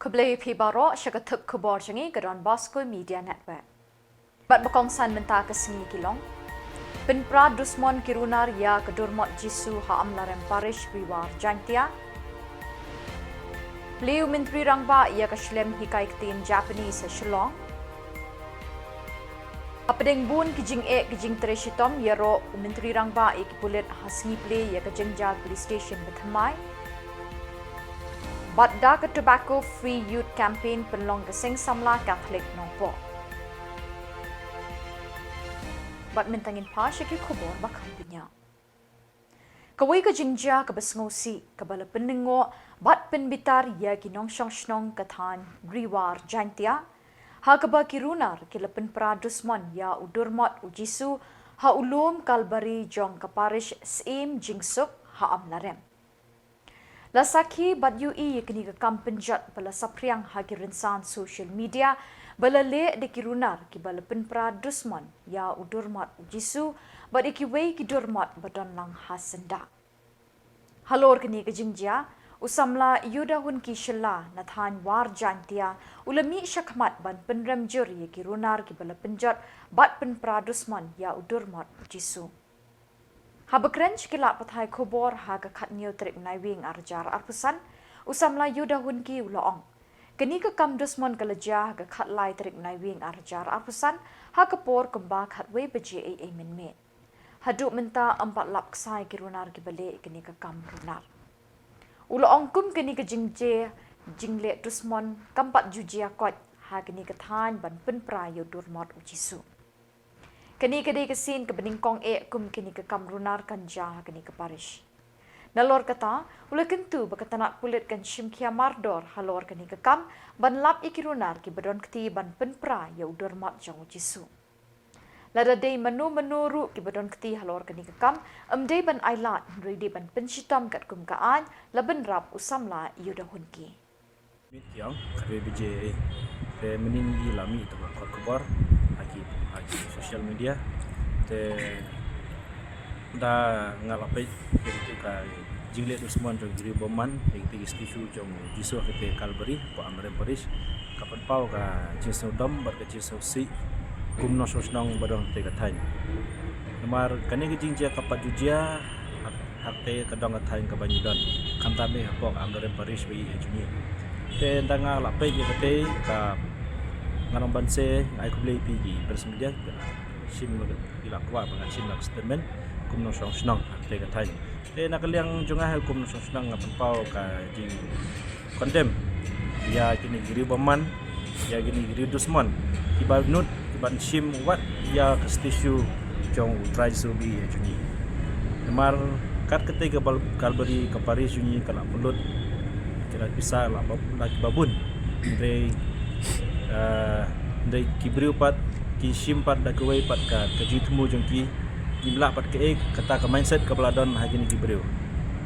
Kublai Pibaro Shagatuk Khuborjylla ke Bosco Media Network. Bat Bakongsan Menta ke Shillong. Penpra Dusmon Kirunar ya ke Durmot Jisu Samla Parish Biwar Jantia. Beliau Menteri Rangba ia ke Shlem Hikai Ketin Japanese Shillong. Apadeng bun kijing kijing tereshitom yaro Menteri Rangba ikipulit hasni play ya ke Jengja Police Station Bethamai. Badda ke Tobacco Free Youth Campaign penlong keseng Samla Catholic Nongpo. Bad mentangin pa siya ki Khubor bakang punya. Kawai ke Jengja ke Besngosi ke bala pendengo bad penbitar ya ki nongsong snong katan Riwar Jantia. Ha ke ba kirunar ki lepen pradusman ya udurmat ujisu ha ulum kalbari jong ke parish sim jingsuk ha amlarem. Lasaki bad UI kini ke kampenjat bala sapriang hagi rensan social media bala le de kirunar ki bala penpra dusman ya udurmat ujisu bad ikiwei ki durmat badan lang hasenda. Halor kini ke Jingja usamla yudahun ki Jylla nathan war jantia ulami syakmat ban penrem juri ki runar ki bala penjat bad penpra dusman ya udurmat ujisu. Habakrench kilap pathai Khubor ha ke khatnyo trip Naiwieng arjar arpusan usamla yudahun ki uloong. Kini ke kam dusmon kelejah ke khatlai trip Naiwieng arjar arpusan ha ke por kemba khatwei beje ai menmet. Haduk menta 4 lap ksai ki runar ki balik kini ke kam runar. Uloong kum kini ke jingle dusmon kampat jujia kot ha kini ke than ban penpra yudurmot ujisu. Kini kedai kesin ke beningkong kum kini ke kamrunar kanja kini ke parish. Nalor kata, ula kentu berkatanak kulit kan shimkia mardor halor kini ke kam ban lap ikirunar ki bedon keti ban penpra ya udur mat jang ujisu. Lada day menu ru ki bedon keti halor kini ke kam dei ban ailat ridi ban penshitam kat kum kaan laben rap usamla yudahun ki. Yang kare beje meningi lami tempat Khubor aki social media te da ngalapai begitu ka jingle dusman jong giri boman begitu istisu jong jisu kete kalbari po amre paris kapan pau ka jisu dom bar ka jisu si kumno sosnong badong te katain namar kane ke jingja kapat jujia hakte kadang katain ka banyidon kantame po amre paris bi juni te ndanga lapai kete ka nganong banse ay kublay pigi bersemedia sim ila kwa bangan sim nak statement kumno song snong te katai te nakaliang junga kumno song snong ngapan pau ka jing condemn ya kini giri boman ya kini giri dusman kibal nut kiban sim wat ya kestisu jong try to be juni mar kat kete ke kalbari ke paris juni kala pulut kira bisa la babun re dari kibriu pat ki simpat da kuwai pat ka kejutmu jongki nimla pat ke kata ka mindset ka peladon hagini kibriu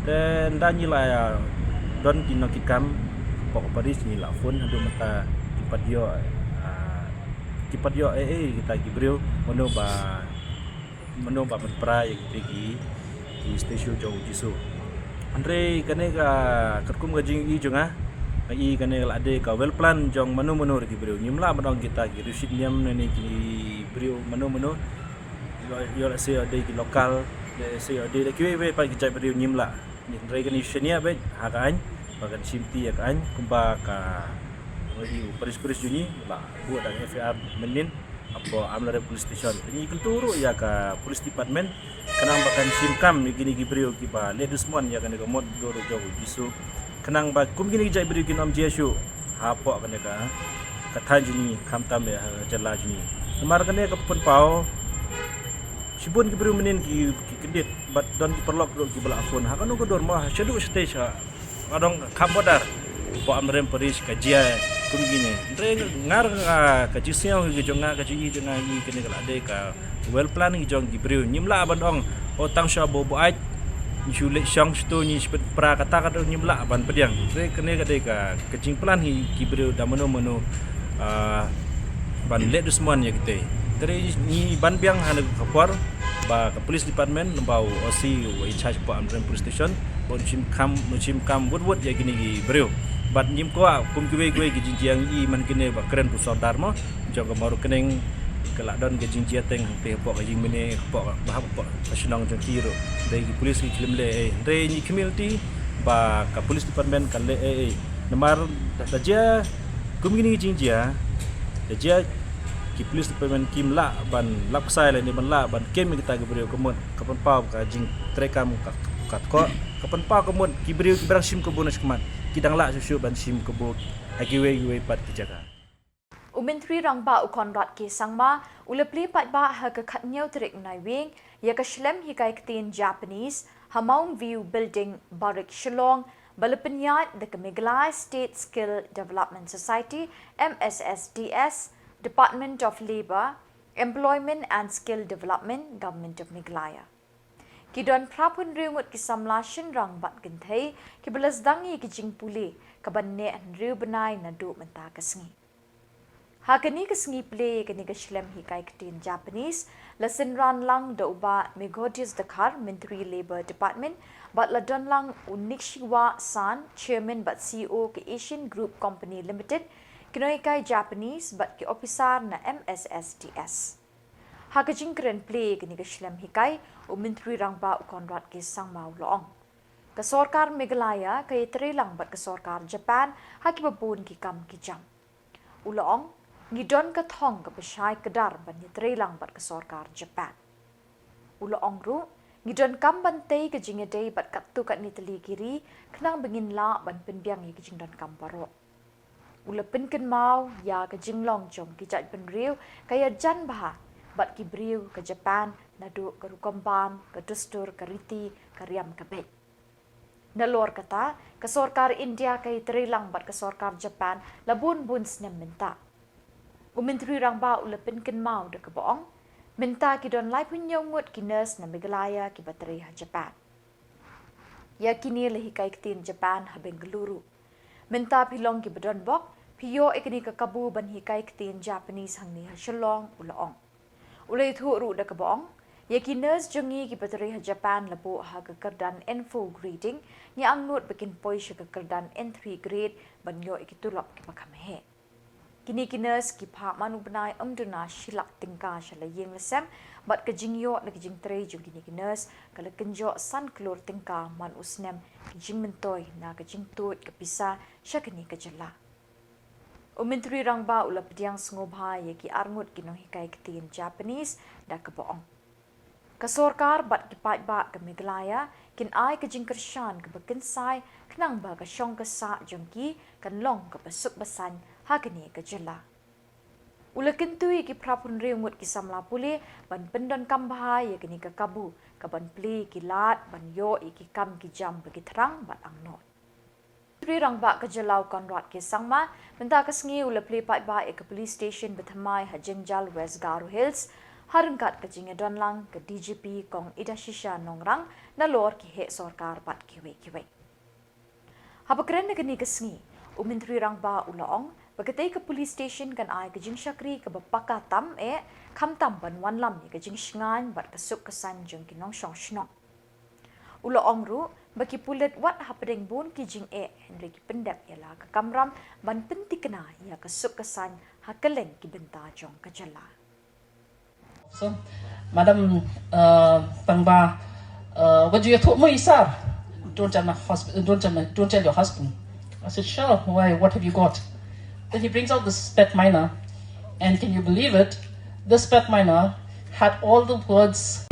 dan Jylla ya don kinokikam pok paris ni la phone adu mata kipat yo kita kibriu meno ba menpra yang tigi di stasiun jauh jisu andre kane ka kerkum gajing i jonga ai kane ade ka well plan jong menu ri brio nyimla badong kita gi rusid niam ne ki brio menu yo la se ade ki lokal de se ade de ki we pa ki jai brio nyimla ni re kan ishenia be ha kan bagan simti ya kan kumba ka ri paris juni la buat dan FR menin apa amla police station ni kenturu ya ka police department kanang bakan simkam gini ki brio ki ba ledusmon ya kan ka mod doro jauh jisu kenang ba kum gini jai beri kinom jesu hapok kene ka kathan jini khamtam be Jylla jini mar kene ka pun pau sibun ki beri menin ki kedit bat don ki perlok ki bala afun ha kanu ko dor ma sedu stage ha adong khabodar po amrem paris ka jia kum gini re ngar ka jisiau ki jonga ka ji jonga ni kene kala de ka well plan ki jong ki beri nyimla bandong otang sha bo ai Jule Shang sto ni pra kata nyimla ban pediang re kene kade ka kecing plan hi kibreu da meno ban let dusman ya kite tere ni ban biang han kapor ba ka police department lembau OC in charge po amren police station bon chim kam wood ya gini ki breu bat nyim ko kum kiwe gijing jiang i man kene ba keren bu sodar mo jaga maru keneng kelak don gijing jia teng pe pok gijing mene pok bahap pok nasional jong kiro dai polis ki klimle dai ni community ba ka police department kan le namar daja kum gini gijing jia daja ki police department kim la ban lapsai le ni ban la ban kem kita gebrio komon kapan pau ka jing trekam ka ko kapan pau komon ki brio ki berang sim ko bonus kemat kidang la susu ban sim ko bo agiwe pat kijaga Umentri rangba ukonrat ke sangma ulepli patba ha ka khatnyau trik Naiwieng ya ka shlem hikai ktin Japanese Hamong View Building Barik Shillong balapenyat the Meghalaya State Skill Development Society MSSDS Department of Labour Employment and Skill Development Government of Meghalaya Kidon prapun ringut ki Samla shinrang bat genthei ki belas dangi ki jingpuli kabanne riu benai na du menta kasngi Hakani kasngi play kani ka shlem hikai ktin Japanese lasin ran lang da uba Meghalaya Dakar Menteri Labour Department bat ladon lang Unikshiwa San Chairman bat CEO ke Asian Group Company Limited kinoikai Japanese bat ki officer na MSSDS Hakajing kren play kani ka shlem hikai Menteri rangba ukonrat ke sangma ulong ka sarkar Meghalaya kay trelang bat ka sarkar Japan hakibabun ki kam ki jam ulong ngidon ka thong ka pashay kadar ban ni trelang bat ka sarkar Japan ulong ru ngidon kam bantay ka jingedey bat kattu kat ni tali kiri knang bengin la ban penbiang ki jingdon kam paro ulapin ken mau ya ka jinglong jom ki jat ben riu kaya jan bah bat ki briu ka Japan nadu ka rukomban ka dustur ka riti ka riam ka bet nalor kata ka sarkar India kay trelang bat ka sarkar Japan labun bun snem menta Umentri rangba ulapin ken mau de ka boong menta ki don lai punyongut ki nurse na Meghalaya ki bateri ha Japan ya kini lehi kai ktin Japan ha Bengaluru menta pilong ki badon bok piyo ikni ka kabu ban hi kai ktin Japanese hang ni ha Shillong ulaong ulai thu ru de ka boong ya ki nurse jungi ki bateri ha Japan labo ha ka kerdan info grading ni angnut bikin poi sha ka kerdan N3 grade ban yo ikitulop ki pakam he kini ki nurse ki pha manu benai amduna shilak tingka shala yeng lesem bat ka jingyo na ki jing trei jung kini ki nurse kala kenjo san klor tingka man usnem ki jing mentoi na ka jing tut ka pisa shakani ka Jylla Umentri rangba ulap diang sngobha ye ki arngut kinong hikai ktin Japanese da ka boong ka sarkar bat ki patba ka Meghalaya kin ai ka jing kershan ka bakinsai knang ba ka shong ka sa jongki kan long ka pasuk basan hakani ka Jylla ulakin tui ki prapun riungut ki Samla puli ban pendon kambha ye kini ka kabu ka ban pli ki lat ban yo ki kam ki jam bagi terang bat angnot Tri rangba ka Jylla konrat ke sangma menta ka sngi ulapli pat ba ka police station bethamai ha Jingjal West Garo Hills harangkat ka jinge donlang ka DGP kong ida shisha nongrang na lor ki he sarkar pat kiwe habakren na kani ka sngi Umentri rangba ulaong Pagkatay ka police station kan ay kajing syakri ka bapaka tam kam tam ban wan lam ni kajing shingan bat kasuk kasan jung kinong shong shnong. Ulaong ru baki pulet wat hapedeng bun kijing Henry ki pendek yala ka kamram ban pentik na ya kasuk kasan hakeleng ki benta jong ka Jylla. So, Madam Pangba, what do you thought mo isar? Don't tell your husband. I said, sure. Why? What have you got? Then he brings out this pet miner, and can you believe it? This pet miner had all the words.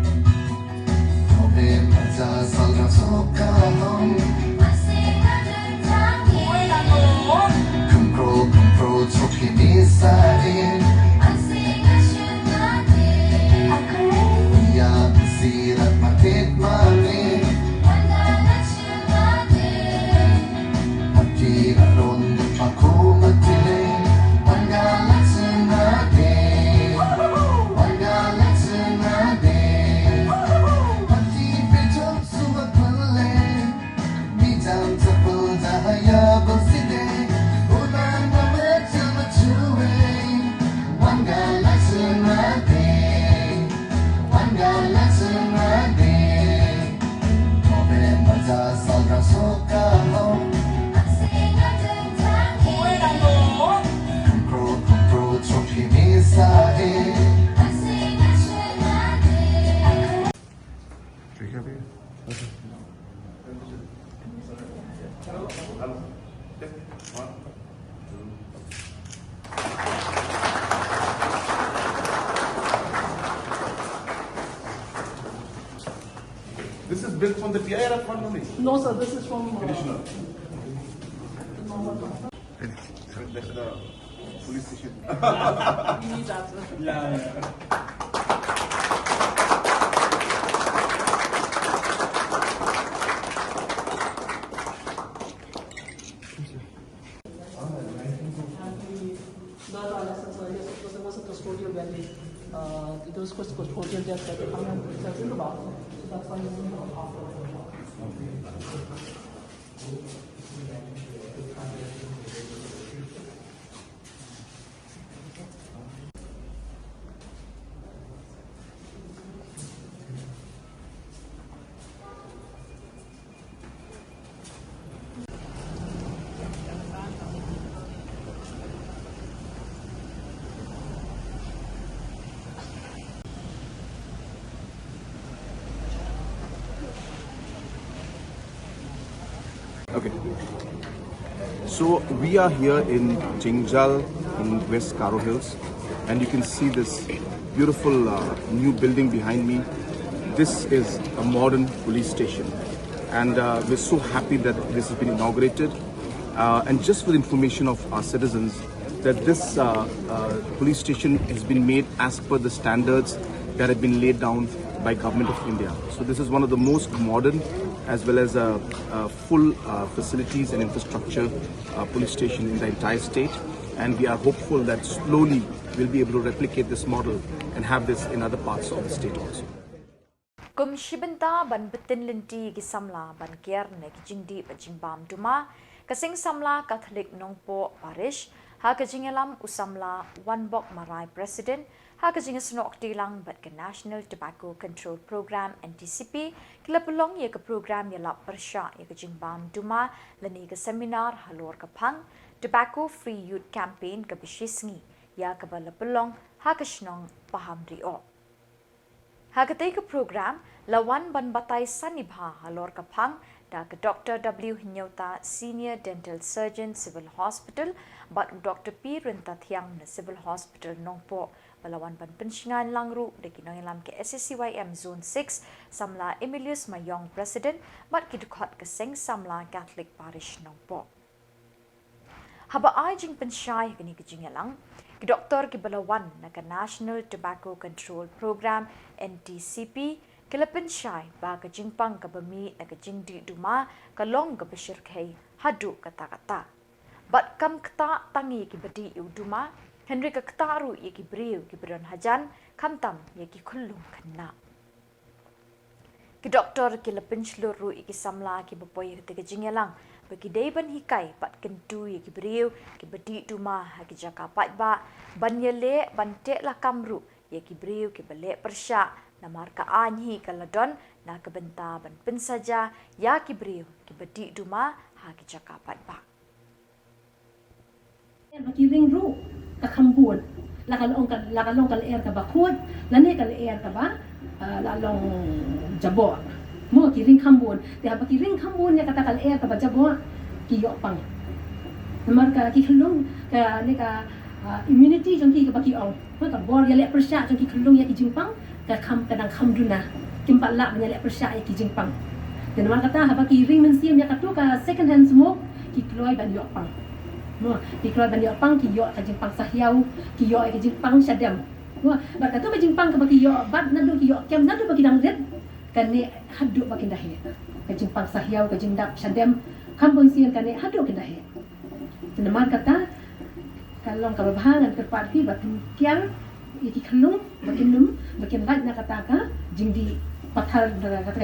This is built from the PIRF fund only. No, sir, this is from. Additional. That's the police station. We need that, sir. There was a custodial value. Those custodial just like a permanent that's in the box. So that's why you need to offer. Okay. So we are here in Jylla in West Karo Hills, and you can see this beautiful new building behind me. This is a modern police station, and we're so happy that this has been inaugurated. And just for the information of our citizens, that this police station has been made as per the standards that have been laid down by Government of India. So this is one of the most modern as well as full facilities and infrastructure police station in the entire state, and we are hopeful that slowly we'll be able to replicate this model and have this in other parts of the state also. Kum shibenta ban betin linti ki Samla ban kier ne ki jingdi ban jingbam duma kasing Samla Catholic Nongpo Parish ha ka jingelam usamla one bok marai president ha ka jinga snok tilang bat ka National Tobacco Control Program NTCP kila pelong ye ka program ye lap persha ye ka jingbam duma lani ka seminar halor ka phang tobacco free youth campaign ka bishisngi ya ka bala pelong ha ka snong paham rio Hagatai ke program lawan ban batai sanibha halor kapang da ke Dr. W. Hinyota Senior Dental Surgeon Civil Hospital bat Dr. P. Rintathiang na Civil Hospital Nongpo balawan ban pensingan langru de kinongilam ke SCCYM Zone 6 Samla Emilius Mayong President bat kidukot ke Seng Samla Catholic Parish Nongpo. Haba ai jing pensyai kini kejingalang ki doktor ki balawan na ka National Tobacco Control Program NTCP kila pensyai ba ka jingpang ka bami na ka jingdi duma ka long ka besyirkhay hadu kata-kata. Bat kam kata tangi ki badi yu duma Henry ka kataru ye ki briu ki bron hajan kamtam ye ki kullung kanna. Ki doktor ki la pensluru iki samla ki bapoy ka jingalang bagi dayban hikai pat kentu ye ki briu ki badi duma ha ki jaka pat ba ban yele ban te la kamru ye ki briu ki bale persya na marka anhi kaladon na ke benta ban pensaja ya ki briu ki badi duma ha ki jaka pat ba bagi ring ru ka khambun la kalong kal air ka bakut la ne kal air ka ba la long jabo mo ki ring khambun te bagi ring khambun ya kata kal air ka ba jabo ki yo pang namar ka ki khulung ka ne ka immunity jong ki ka bagi ong mo ka bor ya le persya jong ki khulung ya ki jingpang ka kham kadang khamduna kimpa la ya le persya ya ki jingpang te namar kata bagi ring mensiam ya katu ka second hand smoke ki kloi ban yo pang mo di keluar ban yo pang ki yo ka jingpang sahyau ki yo ka jingpang syadam mo ba ka tu ba jingpang ka ba ki yo bat nadu ki yo kem nadu ba ki dang red kan ne hadu ba ki dahe ka jingpang sahyau ka jingdap syadam kampung sian kan ne hadu ki dahe teman kata kalong ka bahangan ke parti ba kiang iki khlung ba kinum ba kin rat na kata ka jingdi pathar kata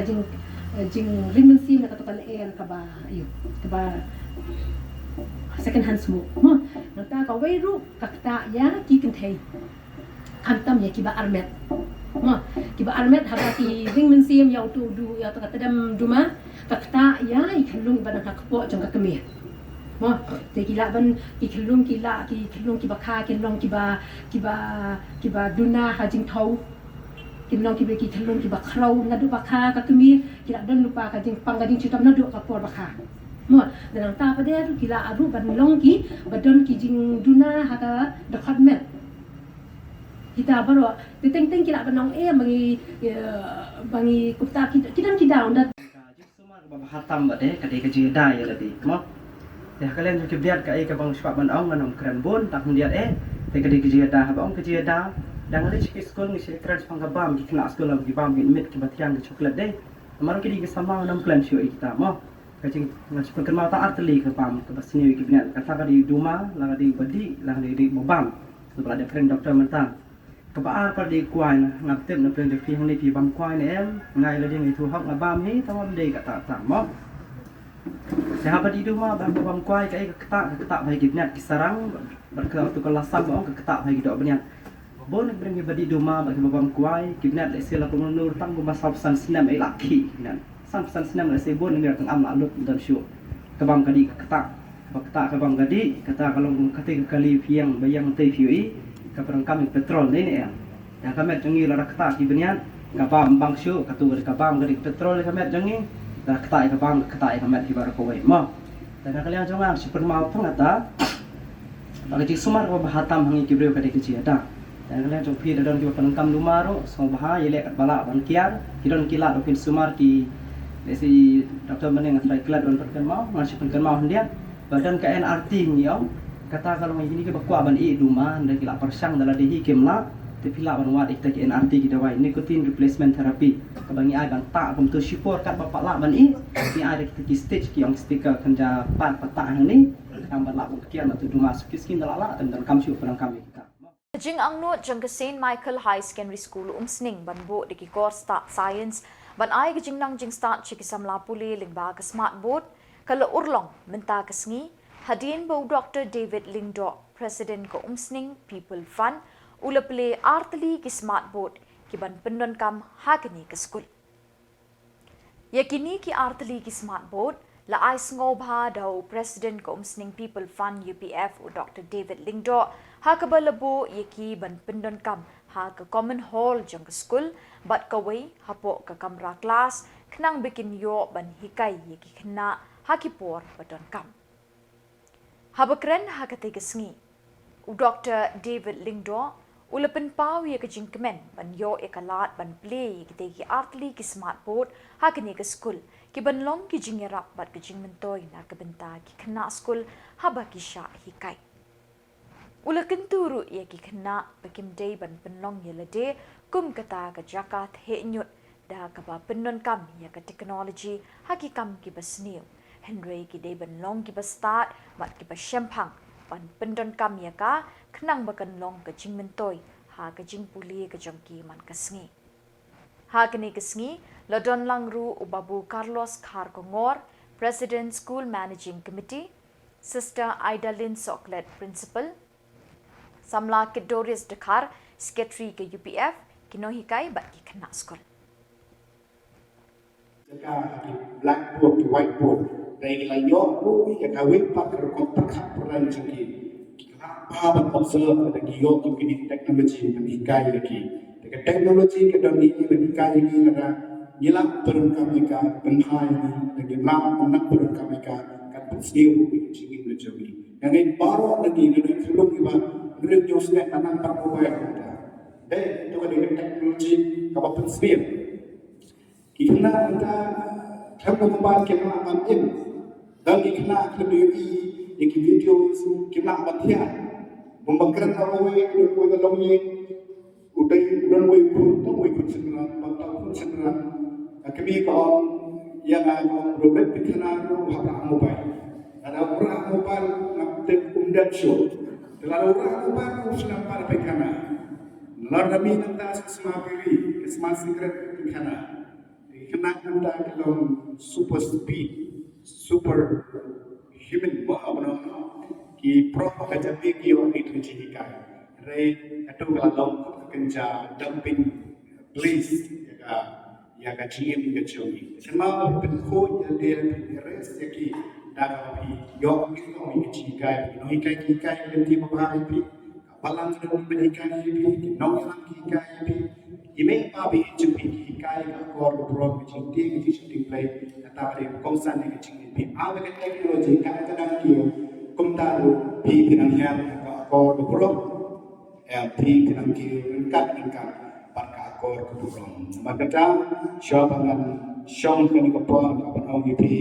jing rimensi na kata kal air ka ba ayo ka ba second hand smoke mo nata ka wairu kakta ya ki kenthei khamtam ya ki ba armet mo ki ba armet haba ki ring mensim ya tu du ya tu kata dam duma kakta ya ikhlung ba na kpo jong ka kemi mo te ki la ban ikhlung ki ba kha ki long ki ba duna ha jing thau ki long ki ba ki khlung ki ba khrau na du ba kha ka kemi ki la dan lupa ka jing pang ka jing chitam na du ka por ba kha mo dalam ta pada tu kila aru ban long ki badon ki jing duna haka department kita baru teng kila banong bangi kupta kita down dat Semua hatam bade kadai kaji dai lagi mo ya kalian juga biar kai ka bang swab ban ong nganong kran bon tak mendiat te kadai kaji da ha ong kaji da dang le chiki skol ni se trans pang bam ki kena skol lagi bam ki mit ki batiang ki coklat deh mar ki di sama nam klan sio kita mo kacing ngas pun mau ta arteli ke bam ke basini ki bina kata ka di duma la di badi la di bam sebelah ada friend doktor mentang kebaar pada kuai ngap tem na pren de pi hang ni pi bam kuai ne em ngai la ding thu hok na bam ni tawam de ka ta mo saya pada di rumah bam kuai kai ketak bagi kibnat kisarang berkau tu kelasam bang ketak bagi dok beniat bon bring badi rumah bagi bam kuai kibnat le sila ko nur tang guma sabsan sinam ai laki kibnat sabsan sinam le se bon ngi tang am la lut dan syu kebam kadi ketak kebam kadi kata kalau kata kali piang bayang tei fiui kaparang kami petrol ni ya kami jangi lara ketak kibnat kabam bang syu katu kabam kadi petrol kami jangi dah ketai kami di baru kau mo dan kalian jangan super mau pengata bagi sumar ko bahatam hangi kibreu kadai kecil ada dan kalian jom pi dan kita penengkam lumaro so bahaya lek bala bankiar hidon kilat dokin sumar ki lesi doktor meneng atrai kilat don perken mau masih perken mau hendian badan ke NRT ni om kata kalau ini ke bakwa ban i duma dan kilat persang dalam dehi kemla tapi lah banwat kita ke NRT kita wai nicotine replacement therapy kebangi ai ban tak kum tu support kat bapak lah ban i ni ada kita ki stage ki yang stiker kerja pat patah ni yang ban lah kian tu duma skin dalala dan kam siu perang kami kita Jing ang no jang ke Saint Michael High Secondary School umsning ban bo de ki course start science ban ai ke jing nang jing start chi ki Samla puli lingba ke smart board kala urlong menta ke sngi hadin bo Dr. David Lingdo President ko umsning People Fund ulaple artli ki smart board ki ban pendon kam hagni ke school yakini ki artli ki smart board la ai ngobha dau President ko umsning People Fund UPF u Dr. David Lingdo ha ka balabo yaki ban pendon kam ha ka common hall jang ka school bat ka wei hapo ka kamra class khnang bikin yo ban hikai yaki khna ha ki por badon kam habakren ha ka te ka sngi u Dr. David Lingdo ulapan pau ya ka jingkemen ban yo ekalat ban play ki te ki artli ki smart board ha ka ni ka school ki ban long ki jingerap bat ka jingmentoy na ka benta ki khna school haba ki sha hikai ula kenturu ya ki khna bakim day ban penlong yelade kum kata ka jakat he nyut da ka ba pennon kam ya ka technology ha ki kam ki basniu henry ki day ban long ki ba start bat ki ba shempang ban pendon kam ya ka khnang bakan long ka jingmentoy ha ka jingpuli ka jongki man ka sngi ha ka ni ka sngi lodon langru ubabu Carlos Kharkongor President School Managing Committee Sister Idalin Soklet Principal Samla ke Doris Dakar Secretary ke UPF kinohikai bat ki khna school blackboard to whiteboard dari layo ru ya kawin pak kontak peran segi apa ban observe ada giyo tu kini teknologi mengikai lagi dengan teknologi ke dalam ini mengikai lagi lada nilai turun kami ka benhai lagi lam anak turun kami ka kan skill singin menjadi yang ini baru lagi dari keluk iba dari josnek anak tak mobile deh itu kan dengan teknologi kapan skill kita kita kamu kembali ke malam ini dan kita lebih di video kita batia membangkitkan awal dan awal lagi udah pun senang bantau pun senang kami kalau yang aku robot bikinan orang mobile ada orang mobile nak undan show terlalu orang mobile senang pada bikinan lalu kami nanti semua beri semua secret bikinan kena anda dalam super speed, super human bahwa ki pro kerja bagi orang itu jadikan. Ray itu kalau kerja dumping place ya kacim kacui. Semua bentuk yang dia res yaki dalam yok itu orang jadikan. Noi kai yang dia bahaya pi. Balang itu mereka ini, noi orang kai pi. Ime pabi jumpi kai ka kor ko pro ki ting ki ting play kata kare kongsan ni ki pi awe ka teknologi ka ta ki kum ta ru pi pinang ya ka kor ko pro pi pinang ki kat ka par ka kor ko pro magata shopangan shong kan ko po ka pa pi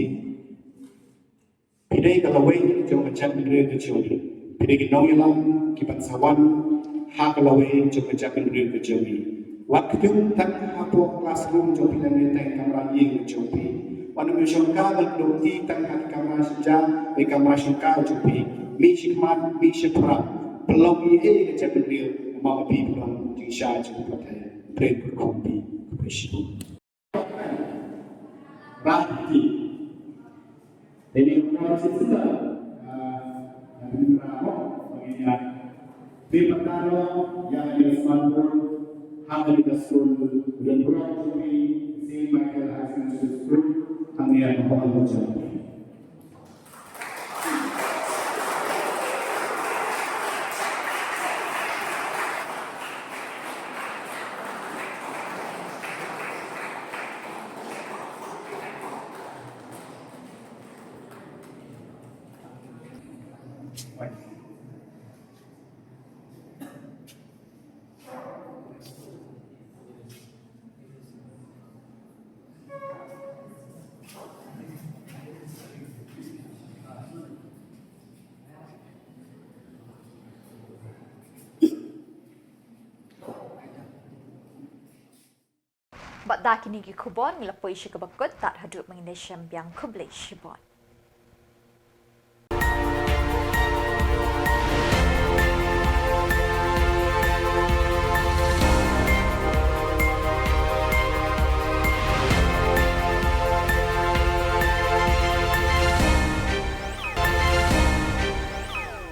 pidai ka lawai jong ka chat re ka chumi pidai ki nong yalang ki pan sawan ha ka lawai jong ka chat re ka chumi waktu tak hapo classroom jong pinang tay kamera yeng chumi wanu mi shongka nak dokti tak hat kamera saja e kamera shongka chumi mi shikman mi shipra belum ye ka chat re ma pi belum jing sha jong ka tay pre ko pi ko shi Rahti jadi masih sudah mengingat di perkara yang disambung hari dasul dan berarti si Michael Hasan Sustru kami yang mohon menjawab. Bat dah kini ki Khubor ngilapoi shi kabakut tak hadut menginai syambiang kublai shibot.